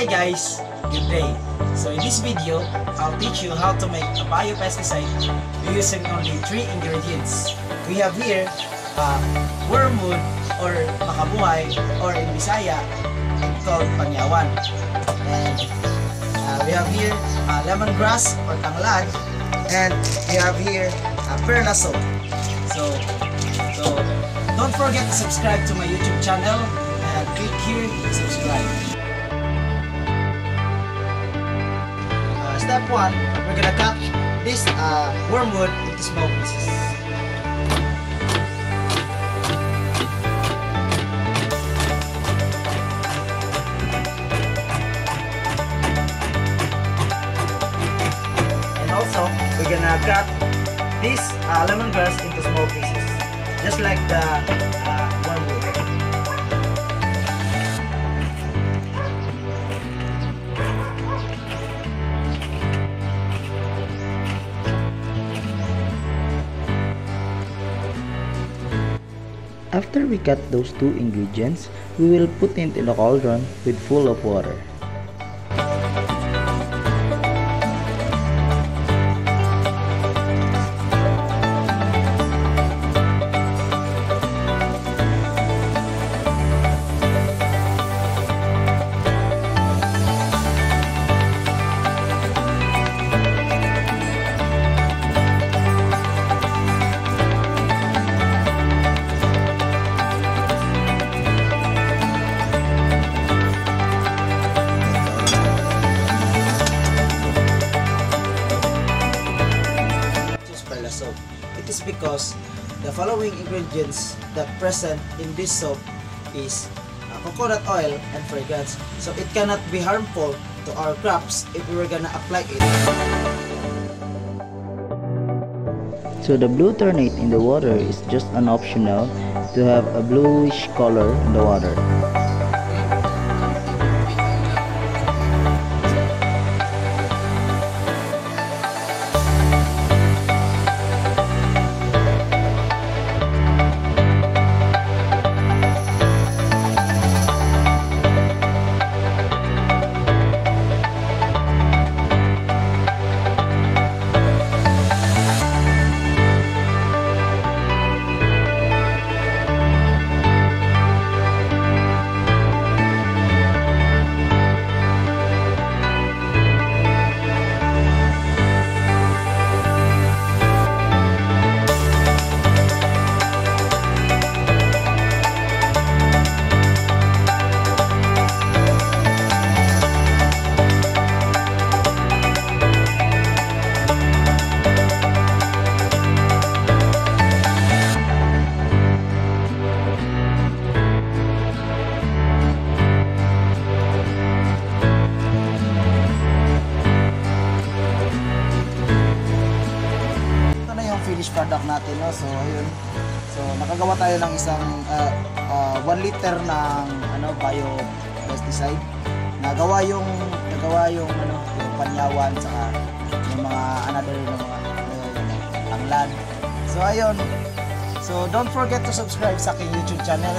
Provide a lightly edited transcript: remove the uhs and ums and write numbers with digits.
Hi guys, good day. So in this video, I'll teach you how to make a biopesticide using only 3 ingredients. We have here wormwood or makabuhay, or in Bisaya it's called panyawan. And we have here lemongrass or tanglad, and we have here perla soap. So don't forget to subscribe to my YouTube channel and click here to subscribe. Step 1, we're gonna cut this wormwood into small pieces. And also, we're gonna cut this lemongrass into small pieces, just like the wormwood. After we cut those 2 ingredients, we will put it in a cauldron with full of water. Soap. It is because the following ingredients that present in this soap is coconut oil and fragrance, so it cannot be harmful to our crops if we were gonna apply it. So the blue ternate in the water is just an optional to have a bluish color in the water. Finished product natin, no? So ayun, so nakagawa tayo ng isang 1 liter ng biopesticide. Nagawa yung panyawan, saka yung mga another mga tanglad. So ayun, so don't forget to subscribe sa aking YouTube channel